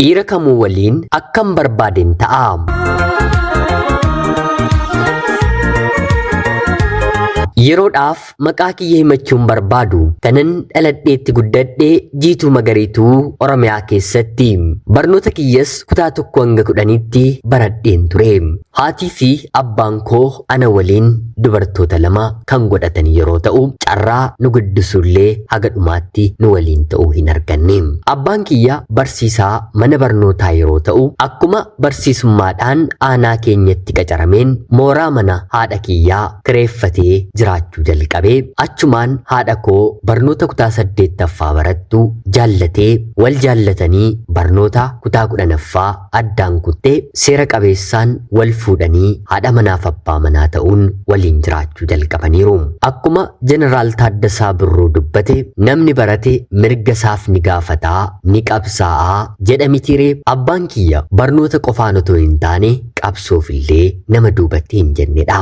Dhiira kamuu waliin akkam barbaadeen ta'a. Yeroodhaaf maqaa kiyya himachuun barbaadu kanan dhaladheetti guddadhee Jiituu Magariituu Oromiyaa keessatti barnoota kiyyas kutaa 1 hanga 10tti baradheen ture. Haatii fi abbaan koo ana waliin dubartoota 2 kan godhatan yeroo ta'u carraa nu guddisuullee haga dhumaatti nu waliin ta'uu hin arganne. Abbaan kiyya barsiisaa mana barnootaa yeroo ta'u akkuma barsiisummaadhaan aanaa keenyatti qacarameen mooraa mana haadha kiyyaa kireeffatee jiraachuu jalqabee achumaan haadha koo barnoota kutaa 8ffaa barattu jaallatee wal jaallatanii barnoota kutaa 10ffaa addaan kuttee seera qabeessaan wal fuudhanii haadha manaaf abbaa manaa ta'uun waliin jiraachuu jalqabaniiru. Akkuma Jeneraal Taaddasaa Birruu dubbate namni barate mirga isaaf ni gaafataa ni qabsaa'aa jedha mitiiree. Abbaan kiyya barnoota qofaan otoo hin taane qabsoofillee nama duubatti hin jennedha.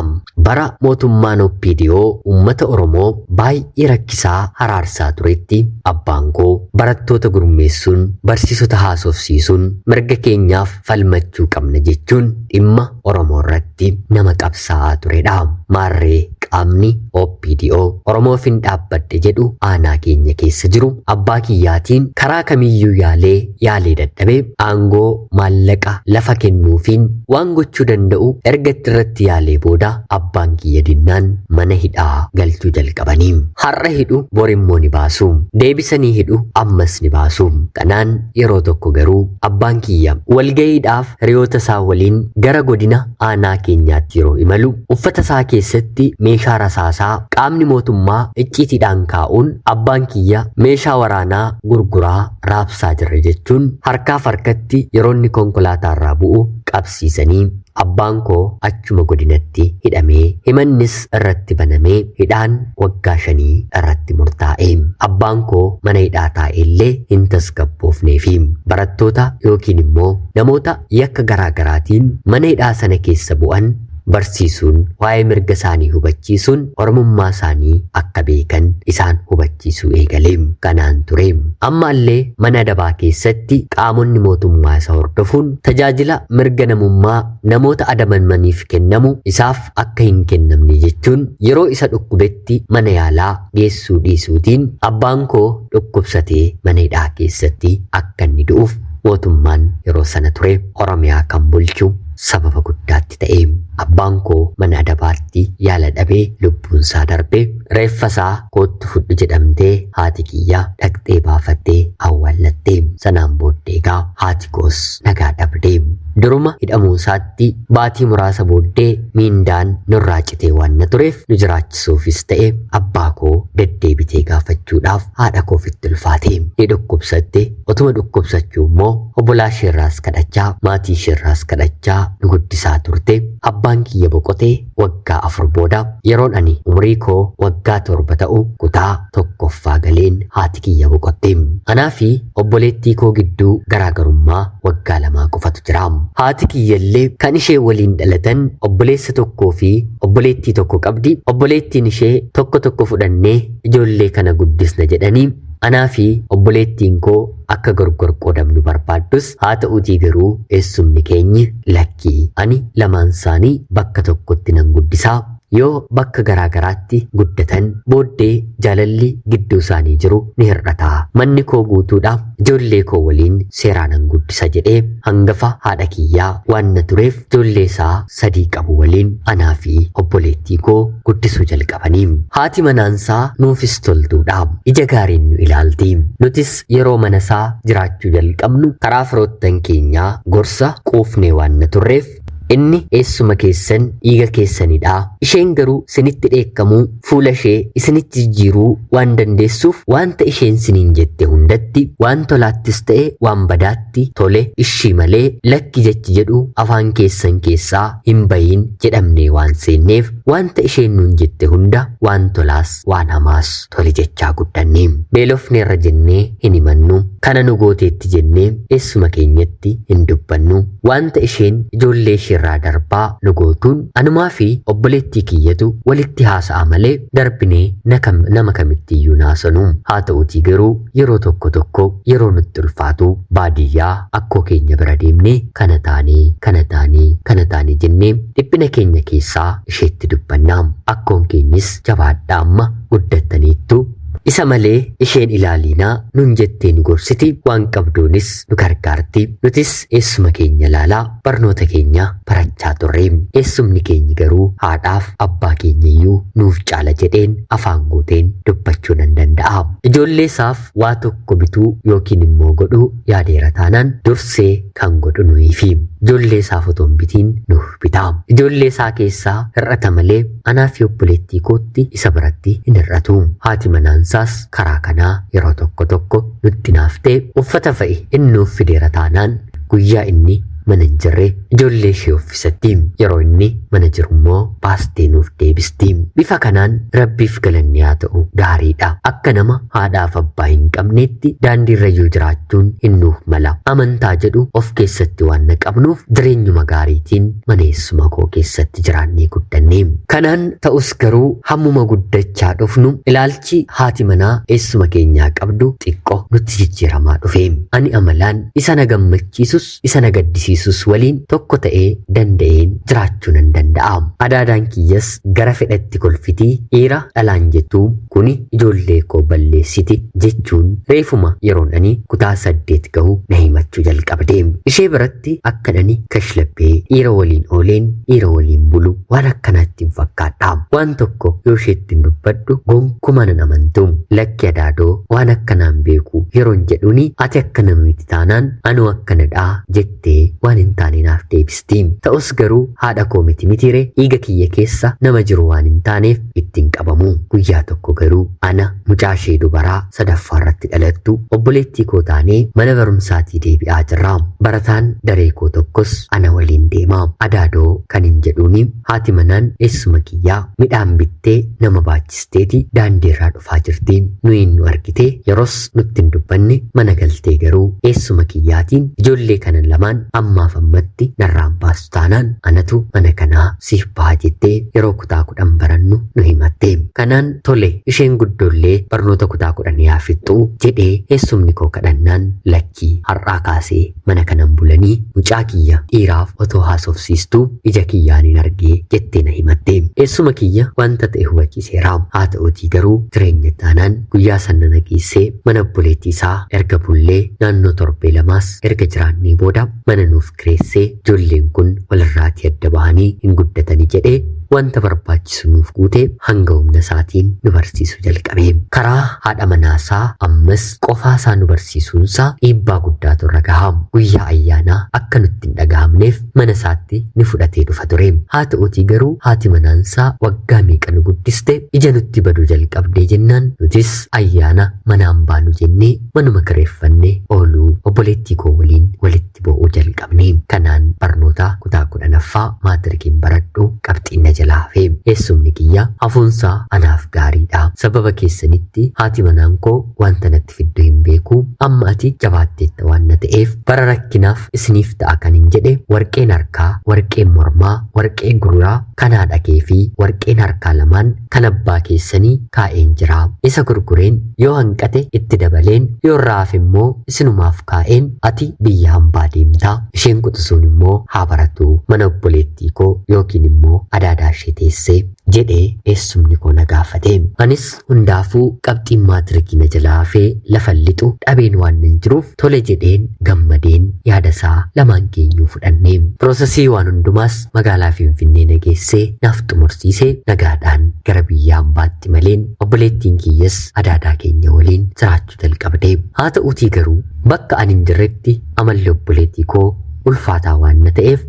Bara mootummaan OPDO uummata Oromoo baay'ee rakkisaa haraarsaa turetti abbaan koo barattoota gurmeessuun barsiisota haasofsiisuun mirga keenyaaf falmachuu qabna jechuun dhimma Oromoo irratti nama qabsaa'aa turedha. Maarree qaamni OPDO Oromoof hin dhaabbadhe jedhu aanaa keenya keessa jiru abbaa kiyyaatiin karaa kamiyyuu yaalee dadhabee aangoo maallaqa lafa kennuufiin waan gochuu danda'u erga irratti yaalee booda abbaan kiyya dinnaan mana hidhaa galchuu jalqabanii. Har'a hidhu borimmoo ni baasu, deebisanii hidhu ammas ni baasu. Kanaan yeroo tokko garuu abbaan kiyya walgayiidhaaf hiriyoota isaa waliin gara godina aanaa keenyaatti yeroo imalu uffata isaa keessatti meeshaa rasaasaa qaamni mootummaa icciitiidhaan kaa'uun abbaan kiyya meeshaa waraanaa gurguraa raabsaa jira jechuun harkaaf harkatti yeroo inni konkolaataarraa bu'u qabsiisanii abbaan koo achuma godinatti hidhamee himannis irratti banamee hidhaan waggaa 5 irratti murtaa'e. Abbaan koo mana hidhaa taa'ellee hin tasgabboofneefi barattoota yookiin immoo namoota yakka garaagaraatiin mana hidhaa sana keessa bu'an barsiisuun waa'ee mirga isaanii hubachiisuun oromummaa isaanii akka beekan isaan hubachiisuu eegale. Kanaan ture ammaallee mana adabaa keessatti qaamonni mootummaa isa hordofuun tajaajila mirga namummaa namoota adabamaniif kennamu isaaf akka hin kennamne jechuun yeroo isa dhukkubetti mana yaalaa geessuu dhiisuutiin abbaan koo dhukkubsatee mana hidhaa keessatti akka inni du'uuf mootummaan yeroo sana ture Oromiyaa kan bulchu sababa guddaatti ta'e. Abbaan koo mana adabaatti yaala dhabee lubbuunsaa darbee reeffasaa kootti fudhu jedhamtee haati kiyyaa dhaqxee baafattee awwaallattee. Sanaan booddeegaa haati koos nagaa dhabdee. Duruma hidhamuusaatti baatii muraasa booddee miindaan nurraa citee waan na tureef nu jiraachisuufis ta'e abbaa koo deddeebitee gaafachuudhaaf haadha koofitti ulfaate. Ni dhukkubsatte otuma dhukkubsachuu immoo obbolaa isheerraas kadhachaa maatii isheerraas kadhachaa nu guddisaa turte. Abbaan kiyya boqotee waggaa 4 booda yeroon ani umrii koo waggaa 7 ta'u kutaa 1ffaa galeen haati kiyya boqotte. Anaa fi obboleettii koo gidduu garaagarummaa waggaa 2 qofatu jira. Haati kiyyallee kan ishee waliin dhalatan obboleessa tokkoo fi obboleettii tokko qabdi. Obboleettiin ishee tokko fudhannee ijoollee kana guddisna jedhanii anaa fi obboleettiin koo akka gargar qoodamnu barbaaddus haa ta'uutii garuu eessumni keenyi lakkii ani lamaan isaanii bakka tokkotti nan guddisaa. Yoo bakka garaagaraatti guddatan booddee jaalalli gidduu isaanii jiru ni hir'ata. Manni koo guutuudha ijoollee koo waliin seeraanan guddisa jedhee hangafa haadha kiyyaa waan na tureef ijoollee isaa 3 qabu waliin anaa fi obboleettii koo guddisuu jalqabanii. Haati manaansaa nuufis toltuudha. Ija gaariin nu ilaalti. Nutis yeroo mana isaa jiraachuu jalqabnu karaa firoottan keenyaa gorsa quufnee waan na turreef inni eessuma keessan dhiiga keessanidha. Isheen garuu sinitti dheekkamuu fuula ishee isinitti jijjiiruu waan dandeessuuf wanta isheen siniin jette hundatti waan tolaattis ta'e waan badaatti tole ishii malee lakki jechi jedhu afaan keessan keessaa hin bayin jedhamnee waan seenneef wanta isheen nuun jette hunda waan tolaas waan hamaas tole jechaa guddanne. Beelofneerra jennee hin himannu kana nu gooteetti jennee eessuma keenyatti hin dubbannu wanta isheen ijoollee ishee irraa darbaa nu gootuun anumaa fi obboleettii kiyyatu walitti haasa'a malee darbinee nama kamittiyyuu naasanu. Haa ta'uutii garuu yeroo tokko tokko yeroo nutti ulfaatu baadiyyaa akkoo keenya bira deemnee kana taanee jennee dhiphina keenya keessaa isheetti dubbannaa. Akkoon keenyis jabaadhaa amma guddattaniittu. Isa malee isheen ilaaliinaa nun jettee nu gorsiti, waan qabduunis nu gargaarti. Nutis eessuma keenya ilaalaa barnoota keenya barachaa turre. Eessumni keenya garuu haadhaaf abbaa keenyayyuu nuuf caala jedheen afaan guuteen dubbachuu nan danda'a. Ijoollee isaaf waa tokko bituu yookiin immoo godhuu yaadeera taanaan dursee kan godhu nuyiifi. Ijoollee isaaf otoo hin bitiin nuuf bitaa. Ijoollee isaa keessaa hir'ata malee anaa fi obboleettii kootti isa biratti hin hir'atu. Haati manaansaas karaa kanaa yeroo tokko tokko nutti naaftee uffata fa'i inni nuuf fideera taanaan guyyaa inni mana hin jirre ijoollee ishee uffisatti, yeroo inni mana jiru immoo baastee nuuf deebisti. Bifa kanaan Rabbiif galanni haa ta'u gaariidha. Akka nama haadhaaf abbaa hin qabneetti daandiirrayyuu jiraachuun hin nuuf mala. Amantaa jedhu of keessatti waan na qabnuuf jireenyuma gaariitiin mana eessuma koo keessatti jiraannee guddanne. Kanaan ta'us garuu hammuma guddachaa dhufnu ilaalchi haati manaa eessuma keenyaa qabdu xiqqoo nutti jijjiiramaa dhufe. Ani amalaan isa na gammachiisus isa na gaddisiisus waliin tokko ta'ee danda'een jiraachuu nan danda'a. Adaadaan kiyyas gara fedhatti kolfitii dhiira dhalaan jettuu kuni ijoollee koo balleessiti jechuun reefuma yeroon ani kutaa 8 gahu na himachuu jalqabde. Ishee biratti akka ani kashlabbee dhiira waliin ooleen dhiira waliin bulu waan akkanaatti hin fakkaadha. Waan tokko yoo isheetti hin dubbadhu gonkumaa nan amantu. Lakki adaadoo waan akkanaan beeku yeroon jedhuuni ati akka namitti taanaan anu akkanadhaa jettee waan hin taane naaf deebisti. Ta'us garuu haadha koo mitire dhiiga kiyya keessa nama jiru waan hin taaneef ittiin qabamu. Guyyaa tokko garuu ana mucaa ishee dubaraa 3ffaa irratti dhalattu obboleettii koo taanee mana barumsaatii deebi'aa jirra. Barataan daree koo tokkos ana waliin deema. Adaadoo kan hin jedhuuni haati manaan eessuma kiyyaa midhaan bittee nama baachisteeti daandiirraa dhufaa jirti. Nuyi nu argite yeroos nutti hin dubbanne mana galtee garuu eessuma kiyyaatiin ijoollee kanan lamaan ammaaf ammatti narraan baastu taanaan anatu mana kanaa siif baha jettee yeroo kutaa 10 barannu nu himatte. Kanaan tole isheen guddoollee barnoota kutaa 10 yaa fixxu jedhee eessumni koo kadhannaan lakkii har'aa kaasee mana kanan bulanii mucaa kiyya dhiiraaf otoo haasofsiistuu ija kiyyaan hin argee jettee na himatte. Eessuma kiyya wanta ta'e hubachiiseera. Haa ta'uutii garuu jireenya taanaan guyyaa sana nageessee mana obboleettii isaa erga bullee naannoo torbee lamaas erga jiraannee booda mana nuuf kireessee ijoolleen kun walirraatii adda bahanii hin guddatanii jedhee wanta barbaachisu nuuf guutee hanga humna isaatiin nu barsiisuu jalqabe. Karaa haadha manaasaa ammas qofaasaa nu barsiisuunsaa dhiibbaa guddaatu irra gaha. Guyyaa ayyaanaa akka nutti hin dhaga'amneef mana isaatti ni fudhatee dhufa ture. Haa ta'uutii garuu haati manaansaa waggaa meeqa nu guddiste ija nutti baduu jalqabdee jennaan nutis ayyaana manaan baanu jennee manuma kireeffannee ooluu obboleettii koo waliin walitti bo'uu jalqabne. Kanaan barnoota kutaa 10ffaa maatirikiin baradhu qabxiinna jalaa hafe. Eessumni kiyya hafuunsaa anaaf gaariidha. Sababa keessanitti haati manaan koo wanta natti fiddu hin beeku. Amma ati jabaatteetta waan na ta'eef bara rakkinaaf isiniif ta'a kan hin jedhe warqeen harkaa, warqeen mormaa, warqeen gurraa kan haadha kee fi warqeen harkaa lamaan kan abbaa keessanii kaa'een jira. Isa gurgureen yoo hanqate itti dabaleen yoo irraa hafe immoo isinumaaf kaa'een ati biyya hambaa deemtaa. Isheen quxisuun immoo haa baratu mana obboleettii koo yookiin immoo adaadaa ishee teessee jedhee eessumni koo na gaafate. Anis hundaafuu qabxiin maatirikii na jalaa hafee lafa lixu dhabeen waan hin jiruuf tole jedheen gammadeen yaada isaa lamaan keenyuu fudhanne. Piroosesii waan hundumaas magaalaa Finfinnee na geessee naaf xumursiisee nagaadhaan gara biyya hambaatti maleen obboleettiin kiyyas adaadaa keenya waliin jiraachuu jalqabde. Haa ta'uutii garuu bakka ani hin jirretti amalli obboleettii koo ulfaataa waan na ta'eef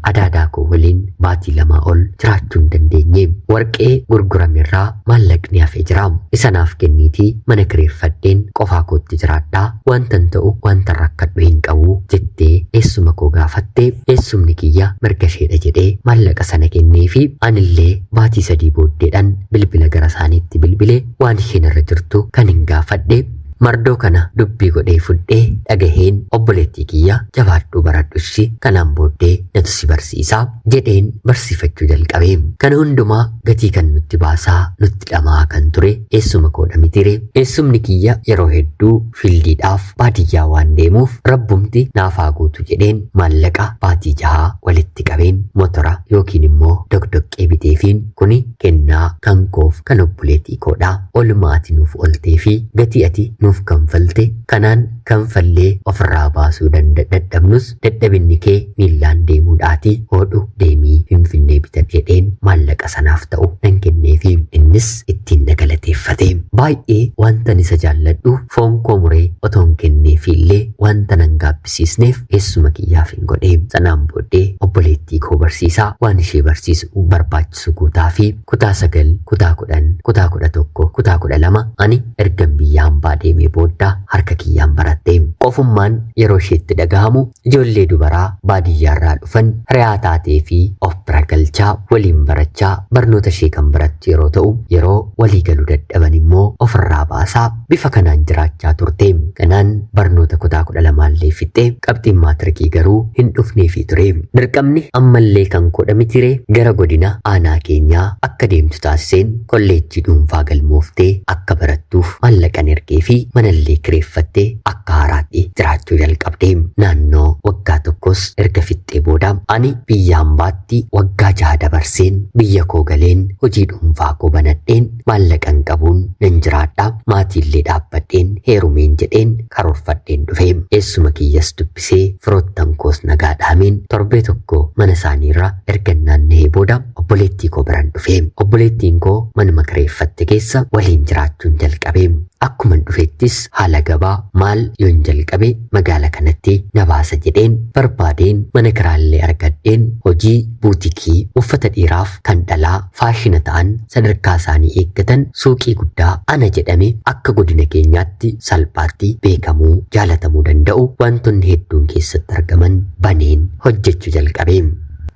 adaadaa koo waliin baatii 2 ol jiraachuu hin dandeenye. Warqee gurguramerraa maallaqni hafee jira. Isa naaf kenniitii mana kireeffadheen qofaa kootti jiraadhaa. Wantan ta'u wanta rakkadhu hin qabu jettee eessuma koo gaafattee eessumni kiyya mirga isheedha jedhee maallaqa sana kennee fi anillee baatii 3 booddeedhaan bilbila gara isaaniitti bilbilee waan isheen irra jirtu kan hin gaafadhe. mardoo kana dubbii godhee fudhee dhagaheen obboleettii kiyya jabaadhuu baradhushi kanaan booddee natu si barsiisaa jedheen barsiifachuu jalqabee. Kana hundumaa gatii kan nutti baasaa nutti dhamaa kan ture eessuma koodha mitire. Eessumni kiyya yeroo hedduu fiildiidhaaf baadiyyaa waan deemuuf rabbumti naaf haa guutu jedheen maallaqa baatii 6 walitti qabeen motora yookiin immoo dogdoqqee biteefiin kuni kennaa kan koof kan obboleettii koodha. Oolmaa ati nuuf oltee fi gatii ati nuuf kanfalte kanaan kanfallee ofirraa baasuu dadhabnus dadhabinni kee miillaan deemuudhaati hodhu deemii Finfinnee bitadhu jedheen maallaqa sanaaf ta'u nan kenneefi innis ittiin galateeffate. Baay'ee wanta isa jaalladhu foon koo muree otoon kenneefillee wanta nan gaabbisiisneef eessuma kiyyaaf hin godhe. Sanaan booddee obboleettii koo barsiisaa waan ishee barsiisu barbaachisu guutaa fi kutaa 9, kutaa 10, kutaa 11, kutaa 12 ani ergan biyya hambaa deemee booda harka kiyyaan baradhe. Qofummaan yeroo isheetti dhagahamu ijoollee dubaraa baadiyyaarraa dhufan hiriyaa taatee fi of bira galchaa waliin barachaa barnoota ishee kan barattu yeroo ta'u yeroo walii galuu dadhaban immoo ofirraa baasaa bifa kanaan jiraachaa turte. Kanaan barnoota kutaa 12 illee fixxee qabxiin maatirikii garuu hin dhufneefii ture. Dirqamni ammallee kan koodha mitire gara godina aanaa keenyaa akka deemtu taasiseen kolleejjii dhuunfaa galmooftee akka barattuuf maallaqan ergee fi manallee kireeffattee akka haaraatti jiraachuu jalqabde. Naannoo waggaa tokkos erga fixxee booda ani biyya hambaatti waggaa 6 dabarseen biyya koo galeen hojii dhuunfaa koo banadheen maallaqan qabuun nan jiraadha. Maatiillee dhaabbadheen heerumeen jedheen karoorfadheen dhufe. Eessuma kiyyas dubbisee firoottan koos nagaa dhaameen torbee tokko mana isaaniirra erga naanna'ee booda obboleettii koo biraan dhufe. Obboleettiin koo manuma kireeffatte keessa waliin jiraachuun jalqabe. Akkuma dhufettis haala gabaa maal yoon jalqabe magaala kanatti na baasa jedheen barbaadeen mana kiraallee argadheen hojii buutikii uffata dhiiraaf kan dhalaa faashina ta'an sadarkaa isaanii eeggatan suuqii guddaa ana jedhame akka godina keenyaatti salphaatti beekamuu jaalatamuu danda'u wantoonni hedduun keessatti argaman baneen hojjechuu jalqabe.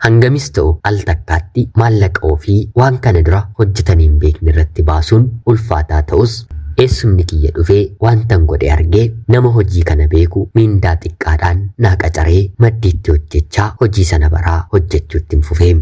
Hangamis ta'u al takkaatti maallaqa ofii waan kana dura hojjetaniin beekne irratti baasuun ulfaataa ta'us eessumni kiyya dhufee wantan godhe argee nama hojii kana beeku miindaa xiqqaadhaan naa qacaree maddiitti hojjechaa hojii sana baraa hojjechuutti hin fufee.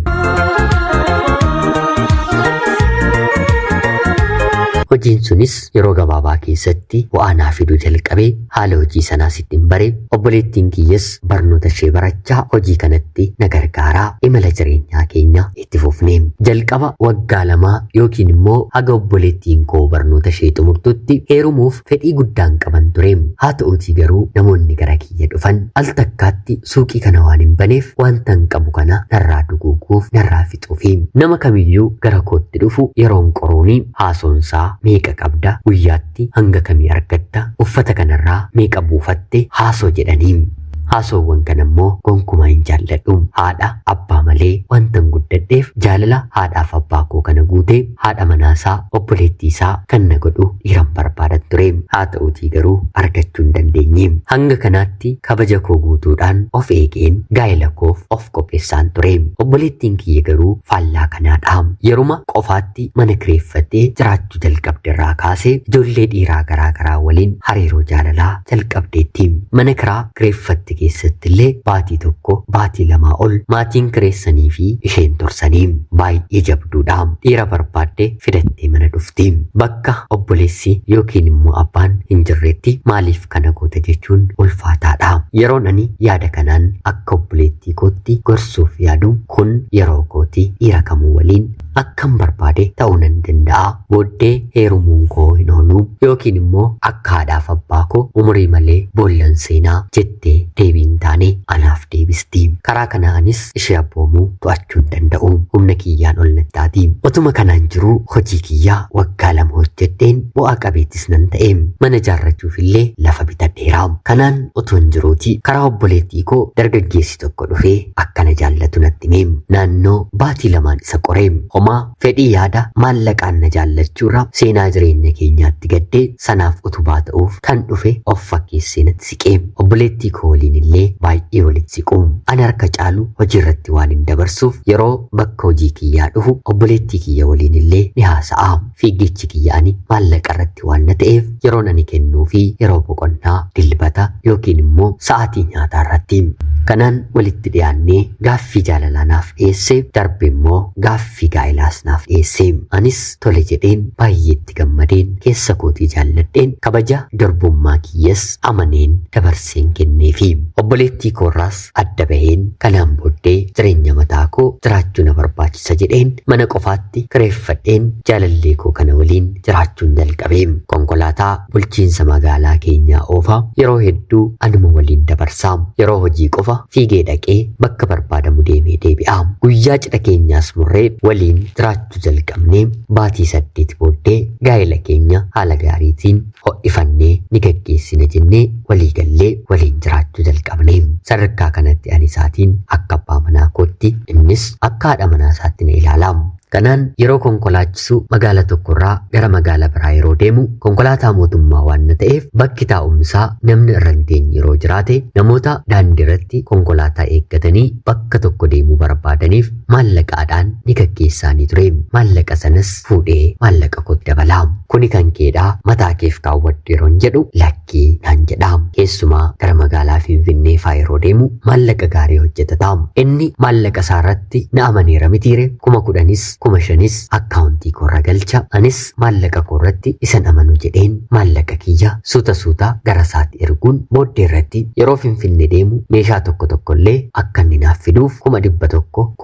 Hojiin sunis yeroo gabaabaa keessatti bu'aa naa fiduu jalqabee haala hojii sanaas ittiin bare. Obboleettiin kiyyas barnoota ishee barachaa hojii kanatti na gargaaraa imala jireenyaa keenya itti fufne. Jalqaba waggaa 2 yookiin immoo haga obboleettiin koo barnoota ishee xumurtutti heerumuuf fedhii guddaan qaban ture. Haa ta'uutii garuu namoonni gara kiyya dhufan al takkaatti suuqii kana waan hin baneef wantan qabu kana narraa duguuguuf narraa fixuufi nama kamiyyuu gara kootti dhufu yeroon qoruuni haasoonsaa meeqa qabda guyyaatti hanga kamii argatta uffata kanarraa meeqa buufatte haasoo jedhaniin. Haasoowwan kan ammoo gonkumaa hin jaalladhu. Haadha abbaa malee wantan guddadheef jaalala haadhaaf abbaa koo kana guutee haadha manaasaa obboleettii isaa kan na godhu dhiiran barbaadan ture. Haa ta'uutii garuu argachuu hin dandeenye. Hanga kanaatti kabaja koo guutuudhaan of eegeen gaa'ela koof of qopheessaan ture. Obboleettiin kiyya garuu faallaa kanaadha. Yeruma qofaatti mana kireeffattee jiraachuu jalqabderraa kaasee ijoollee dhiiraa garaagaraa waliin hariiroo jaalalaa jalqabdeetti. Mana kiraa kireeffatte keessatti illee baatii tokko baatii 2 ol maatiin kireessanii fi isheen tursanii baay'ee jabduudha. Dhiira barbaadde fidattee mana dhufti. Bakka obboleessi yookiin immoo abbaan hin jirretti maaliif kana goota jechuun ulfaataadha. Yeroon ani yaada kanaan akka obboleettii kootti gorsuuf yaadu kun yeroo kooti dhiira kamuu waliin akkam barbaade ta'uu nan danda'a. Booddee heerumuun koo hin oolu yookiin immoo akka haadhaaf abbaa koo umurii malee boollan seenaa jettee deebiin taane anaaf deebisti. Karaa kanaanis ishee abboomuu to'achuu hin danda'u. Humna kiyyaan ol nattaati. Otuma kanaan jiru hojii kiyyaa waggaa 2 hojjedheen bu'aa qabeettis nan ta'e. Mana ijaarrachuuf illee lafa bitadheera. Kanaan otoo hin jiruuti karaa obboleettii koo dargaggeessi tokko dhufee akkana jaallatu natti hime. Naannoo baatii 2 isa qoree homaa fedhii yaada maallaqaan na jaallachuurra seenaa jireenya keenyaatti gaddee sanaaf utubaa ta'uuf kan dhufe of fakkeessee natti siqee. Obboleettii koo waliin illee baay'ee walitti siqu. Ani harka caalu hojii irratti waan hin dabarsuuf yeroo bakka hojii kiyyaa dhufu obboleettii kiyya waliin illee ni haasa'a. Fiigichi kiyya ani maallaqa irratti waan na ta'eef yeroo ani kennuu fi yeroo boqonnaa, dilbata yookiin immoo sa'aatii nyaataa irratti. Kanaan walitti dhiyaannee gaaffii jaalalaa naaf dhiyeesse, darbe immoo gaaffii gaa'ilaas naaf dhiyeesse. Anis tole jedheen baay'eetti gammadeen keessa kootii jaalladheen kabaja darbummaa kiyyas amaneen dabarseen kenneefi. Obboleettii koorraas adda baheen kanaan booddee jireenya mataa koo jiraachuu na barbaachisa jedheen mana qofaatti kireeffadheen jaalallee koo kana waliin jiraachuun jalqabe. Konkolaataa bulchiinsa magaalaa keenyaa oofa yeroo hedduu anuma waliin dabarsaa. Yeroo hojii qofa fiigee dhaqee bakka barbaadamu deemee deebi'a. Guyyaa cidha keenyaas murree waliin jiraachuu jalqabnee baatii 8 booddee gaa'ela keenya haala gaariitiin ho'ifannee ni gaggeessina jennee walii gallee waliin jiraachuu jalqabne. Sadarkaa kanatti ani isaatiin akka abbaa manaa kootti, innis akka haadha manaa isaatti na ilaala. Kanaan yeroo konkolaachisu magaala tokkorraa gara magaala biraa yeroo deemu konkolaataa mootummaa waan ta'eef bakki taa'umsaa namni irra hin teenye yeroo jiraate namoota daandii irratti konkolaataa eeggatanii bakka tokko deemuu barbaadaniif maallaqaadhaan ni gaggeessaanii ture. Maallaqa sanas fuudhee maallaqa kootti dabalaa. Kuni kan keedhaa mataa keef kaawwadhu yeroo jedhu lakkii naan jedha. Keessumaa gara magaalaa Finfinnee fa'aa yeroo deemu maallaqa gaarii hojjetata. Inni maallaqa isaarratti na amaneera mitiire 10,000 5,000 akkaawuntii koorra galcha. Anis maallaqa koorratti isan amanu jedheen maallaqa kiyya suuta gara isaatti erguun booddee irratti yeroo Finfinnee deemu meeshaa tokkollee akka inni naaf fiduuf 100,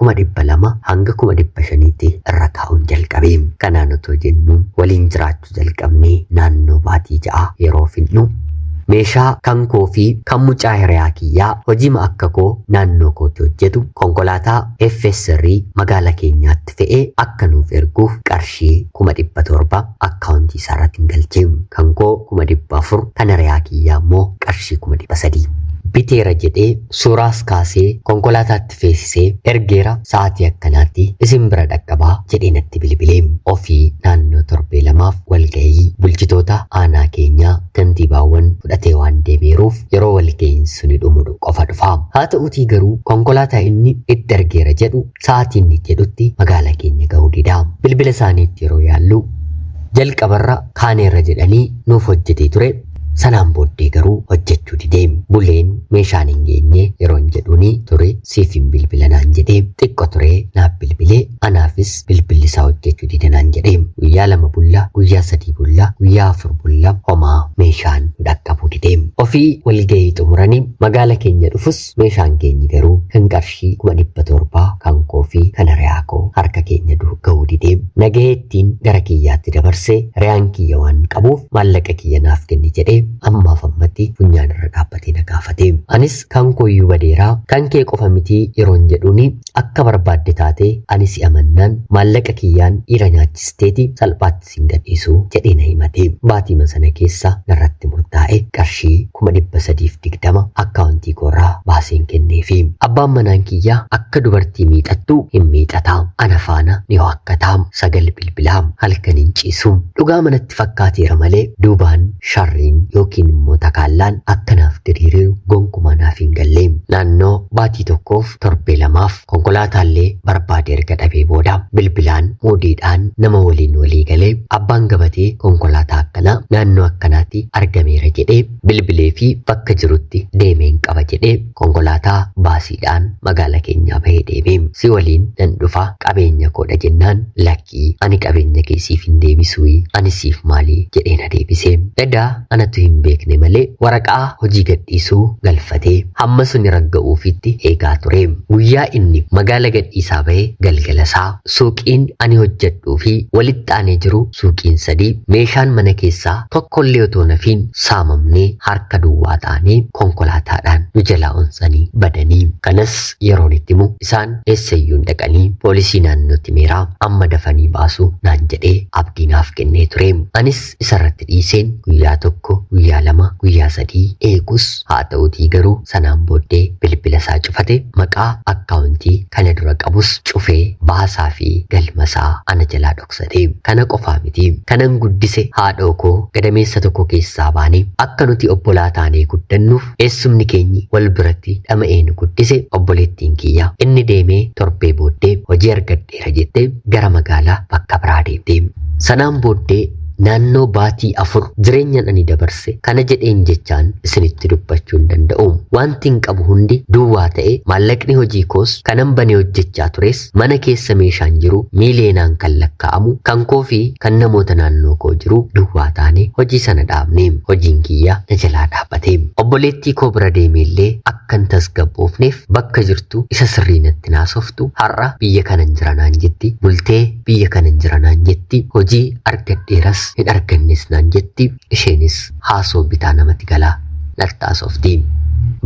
200 hanga 500tti irra kaa'uun jalqabe. Kanaan otoo jennu waliin jiraachuu jalqabnee naannoo baatii 6 yeroo finnu meeshaa kan koo fi kan mucaa hiriyaa kiyyaa hojiima akka koo naannoo kootti hojjetu konkolaataa FSR magaala keenyaatti fe'ee akka nuuf erguuf qarshii 700 akkaawuntii isaarratti hin galchee. Kan koo 400, kan hiriyaa kiyyaa immoo qarshii 300. Biteera jedhee suuraas kaasee konkolaataatti feesisee ergeera sa'aatii akkanaatti isin bira dhaqqabaa jedhee natti bilbilee. Ofii naannoo torbee 2 walgahii bulchitoota aanaa keenyaa kantiibaawwan fudhatee waan deemeeruuf yeroo walgahiin suni dhumuudhu qofa dhufa. Haa ta'uutii garuu konkolaataa inni itti ergeera jedhu sa'aatii inni jedhutti magaala keenya gahuu dida. Bilbila isaaniitti yeroo yaallu jalqabarra kaaneerra jedhanii nuuf hojjetee ture. Sanaan booddee garuu hojjechuu didee. Buleen meeshaan hin geenye yeroo jedhuuni ture siif hin bilbila naan jedhee. Xiqqoo ture naaf bilbilee anaafis bilbilli isaa hojjechuu dide naan jedhee. Guyyaa 2 bulla, guyyaa 3 bulla, guyyaa 4 bulla homaa meeshaan dhaqqabuu didee. Ofii walgahii xumuranii magaala keenya dhufus meeshaan keenyi garuu kan qarshii 700 kan koo fi kan hiriyaa koo harka keenya gahuu didee. Nagaheettiin gara kiyyaatti dabarsee hiriyaan kiyya waan qabuuf maallaqa kiyya naaf kenni jedhee ammaaf ammatti funyaan irra dhaabbatee na gaafate. Anis kan kooyyuu badeeraa kan kee qofa mitii yeroon jedhuuni akka barbaadde taate ani si amannaan maallaqa kiyyaan dhiira nyaachisteeti salphaatti sin gadhiisu jedhee na himate. Baatima sana keessa narratti murtaa'e qarshii 320 akkaawuntii koorraa baaseen kenneefi. Abbaan manaan kiyyaa akka dubartii miixattu hin miixataa. Ana faana ni ho'akkataa. Sagal bilbilaa halkan hin ciisu. Dhugaa manatti fakkaateera malee duubaan sharriin yookiin immoo takaallaan akkanaaf diriiree gonkumaa naaf hin galle. Naannoo baatii tokkoof torbee 2 konkolaataallee barbaade erga dhabee booda bilbilaan moodiidhaan nama waliin walii galee abbaan gabatee konkolaataa akkanaa naannoo akkanaatti argameera jedhee bilbilee fi bakka jirutti deemeen qaba jedhee konkolaataa baasiidhaan magaala keenyaa bahee deemee. Si waliin nan dhufa qabeenya koodha jennaan lakkii ani qabeenya keessiif hin deebisuu ani siif maalii jedhee na deebisee. Edaa anatu hin beekne malee waraqaa hojii gadhiisuu galfatee hamma suni ragga'uufitti eegaa ture. Guyyaa inni magaala gadhiisaa bahee galgalasaa suuqiin ani hojjedhuu fi walitti aanee jiru suuqiin 3 meeshaan mana keessaa tokkollee otoo nafiin saamamnee harka duwwaa ta'anii konkolaataadhaan nu jalaa onsanii badanii. Kanas yeroon itti himu isaan eessayyuun dhaqanii poolisii naannootti meeraa amma dafanii baasu naan jedhee abdii naaf kennee ture. Anis isarratti dhiiseen guyyaa tokko guyyaa 2 guyyaa 3 eegus haa ta'utii garuu sanaan booddee bilbila isaa cufate maqaa akkaawuntii kana dura qabus cufee baasaa fi galmasaa ana jalaa dhoksate. Kana qofaa miti kanan guddise haadhoo koo gadameessa tokko keessaa baanee akka nuti obbolaa taanee guddannuuf eessumni keenyi wal biratti dhama'ee nu guddise obboleettiin kiyya inni deemee torbee booddee hojii argadheera jettee gara magaalaa bakka biraa deemte. Sanaan booddee naannoo baatii 4 jireenyaan ani dabarse kana jedheen jechaan isinitti dubbachuu hin danda'u. Wanti hin qabu hundi duwwaa ta'e maallaqni hojii koos kanan banee hojjechaa tures mana keessa meeshaan jiru miileenaan kan lakkaa'amu kan koo fi kan namoota naannoo koo jiru duwwaa taane hojii sana dhaabne. Hojiin kiyya na jalaa dhaabbate. Obboleettii koo bira deemeellee akkan tasgabboofneef bakka jirtu isa sirrii natti naasoftu har'a biyya kanan jiranaan jetti bultee biyya kanan jiranaan jetti hojii argadheeras hin argannes naan jetti. Isheenis haasoo bitaa namatti galaa natti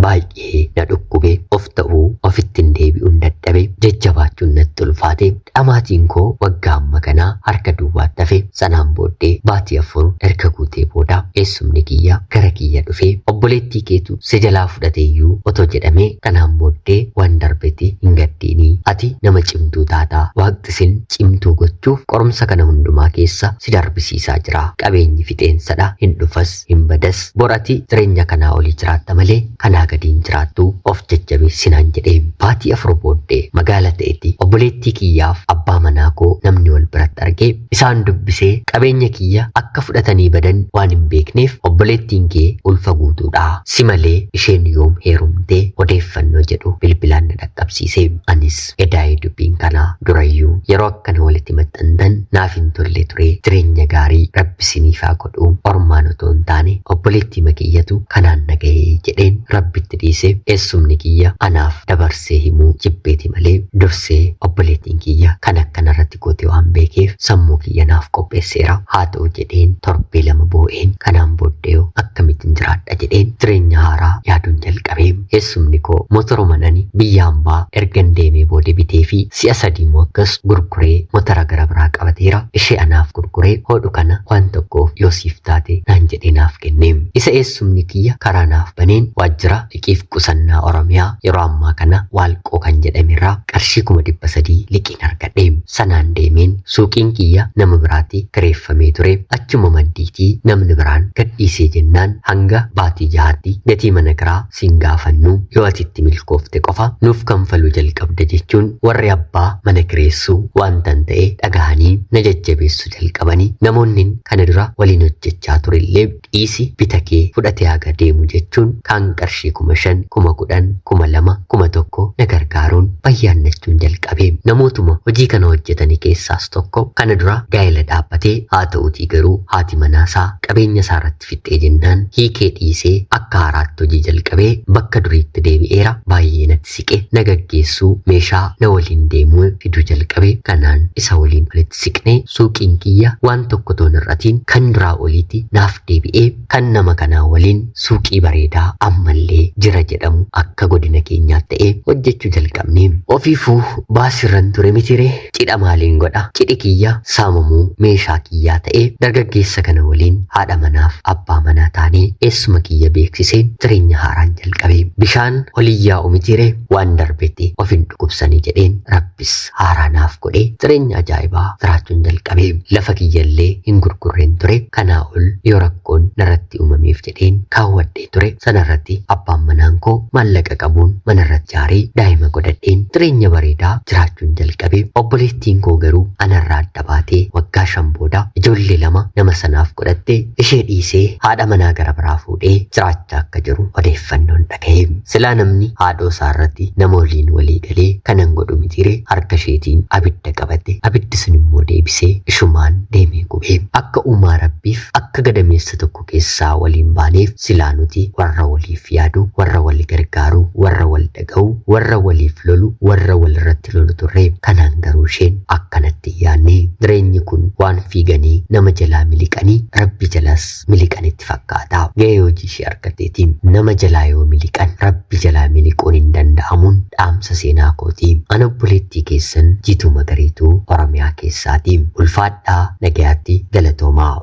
baay'ee na dhukkube of ta'uu ofittiin deebi'uun dadhabe jajjabaachuun natti ulfaate dhamaatiin koo waggaa amma kanaa harka duwwaatti hafe. Sanaan booddee baatii 4 erga guutee booda eessumni kiyya gara kiyya dhufee obboleettii keetu si jalaa fudhateeyyuu otoo jedhamee kanaan booddee waan darbetti hin gaddiinii ati nama cimtuu taataa waaqtisin cimtuu gochuuf qorumsa kana hundumaa keessa si darbisiisaa jira. Qabeenyi fixeensadha hin dhufas hin badas borati jireenya kanaa olii jiraatta malee kanaa gadiin jiraattu of jajjabeessinaan jedhee. Baatii 4 booddee magaala ta'etti obboleettii kiyyaaf abbaa manaa koo namni wal biratti argee isaan dubbisee qabeenya kiyya akka fudhatanii badan waan hin beekneef obboleettiin kee ulfa guutuudha si malee isheen yoom heerumtee odeeffannoo jedhu bilbilaan na dhaqqabsiise. Anis edaa'ee dubbiin kanaa durayyuu yeroo akkana walitti maxxantan naaf hin tolle ture. Jireenya gaarii rabbi siniifaa godhu ormaan otoo hin taane obboleettii makiyyatu kanaan nagahee jedheen rabbitti dhiise. Eessumni kiyya anaaf dabarsee himuu jibbeeti malee dursee obboleettiin kiyya kan akkanarratti goote waan beekeef sammuu kiyya naaf qopheesseera. Haa ta'u jedheen torbee 2 boo'een kanaan booddee akkamittiin jiraadha jedheen jireenya haaraa yaaduun jalqabee. Eessumni koo motora manani biyya hambaa ergan deemee boode bitee fi si'a 3 immoo akkas gurguree motora gara biraa qabateera. Ishee anaaf gurguree hodhu kana waan tokkoof yoo siif taate naan jedhee naaf kenne. Isa eessumni kiyya karaa naaf baneen waajjira liqiif qusannaa Oromiyaa yeroo ammaa kana Waalqoo kan jedhamerraa qarshii 300 liqiin argadhe. Sanaan deemeen suuqiin kiyya nama biraatti kireeffamee ture. Achuma maddiitii namni biraan gadhiisee jennaan hanga baatii 6tti gatii mana kiraa siin gaafannu yoo atitti milkoofte qofa nuuf kanfaluu jalqabda jechuun warri abbaa mana kireessuu waan tan ta'e dhagahanii na jajjabeessu jalqabanii. Namoonni kana dura waliin hojjechaa turellee dhiisi bita kee fudhatee haga deemu jechuun kan qarshii 5,000, 10,000, 2,000, 1,000 na gargaaruun bayyaannachuun jalqabe. Namootuma hojii kana hojjetanii keessaas tokko kana dura gaa'ela dhaabbatee haa ta'utii garuu haati manaasaa qabeenya isaarratti fixxee jennaan hiikee dhiisee akka haaraatti hojii jalqabee bakka duriitti deebi'eera. Baay'ee natti siqe na gaggeessuu meeshaa na waliin deemuu fiduu jalqabe. Kanaan isa waliin walitti siqnee suuqiin kiyya waan tokko toon irratiin kan duraa oliiti naaf deebi'ee kan nama kanaa waliin suuqii bareedaa ammallee jira jedhamu akka godina keenyaatti ta'ee hojjechuu jalqabne. Ofiifuu baasirran ture mitire cidha maaliin godha cidhi kiyya saamamuu meeshaa kiyyaa ta'ee dargaggeessa kana waliin haadha manaaf abbaa manaa taanee eessuma kiyya beeksiseen jireenya haaraan jalqabe. Bishaan oliyyaa mitire waan darbetti of hin dhukkubsanii jedheen rabbis haaraa naaf godhee jireenya ajaa'ibaa jiraachuun jalqabe. Lafa kiyyallee hin gurgurreen ture kanaa ol yoo rakkoon narratti uumameef jedheen kaawwadhee ture. Sanarratti abbaan manaan koo maallaqa qabuun manarratti jaarii daa'ima godhadheen jireenya bareedaa jiraachuun jalqabe. Obboleettiin koo garuu anarraa adda baatee waggaa 5 booda ijoollee 2 nama sanaaf godhattee ishee dhiisee haadha manaa gara biraa fuudhee jiraachaa akka jiru odeeffannoon dhaga'e. Silaa namni haadhoo isaarratti nama waliin walii galee kanan godhu mitire harka isheetiin abidda qabate abiddi sun immoo deebisee ishumaan deemee gubee. Akka uumaa rabbiif akka gadameessa tokko keessaa waliin baaneef silaa nuti warra waliif yaadu warra wal gargaaru warra wal dhaga'u warra waliif lolu warra walirratti lolu turre. Kanaan garuu isheen akkanatti yaanne jireenyi kun waan fiiganii nama jalaa miliqanii rabbi jalas miliqanitti fakkaata. Ga'ee hojii ishee argateetiin nama jalaa yoo miliqan rabbi jalaa miliquun hin danda'amuun dhaamsa seenaa kooti. Ana obboleettii keessan Jiituu Magariituu Oromiyaa keessaati. Ulfaadhaa nagayaatti galatoomaa.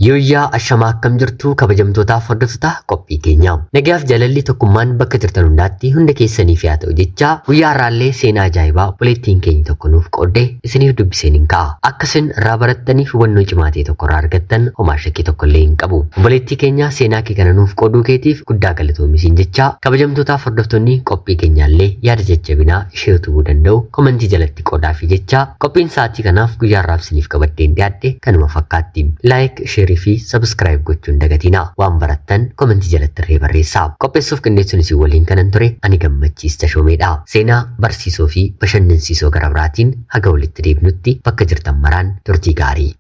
Yooyyaa ashamaa akkam jirtu kabajamtootaaf hordoftoota qophii keenya. Nagaaf jaalalli tokkummaan bakka jirtan hundaatti hunda keessaniif haa ta'u jecha guyyaa har'aallee seenaa ajaa'ibaa obboleettiin keenya tokko nuuf qoodde isiniif dubbiseen hin ka'a. Akka isin irraa barattaniif hubannoo cimaa ta'e tokko irraa argattan homaa shakkii tokko illee hin qabu. Obboleettii keenya seenaa kee kana nuuf qooduu keetiif guddaa galatoomi jecha kabajamtootaaf hordoftoonni qophii keenyaallee yaada jajjabinaa ishee utubuu danda'u komentii jalatti qoodaafi jecha qophiin sa'aatii kanaaf guyyaa har'aaf isiniif qabaddeen dhiyaadhe kanuma fakkaatti. Like, share fi subscribe gochuun dagatina. Waan barattan komentii jalatti irree barreessaa. Qopheessuuf qindeessuun isin waliin kanan ture ani Gammachiis Tashoomeedha. Seenaa barsiisoo fi bashannansiisoo gara biraatiin haga walitti deebinutti bakka jirtan maraan turtii gaarii.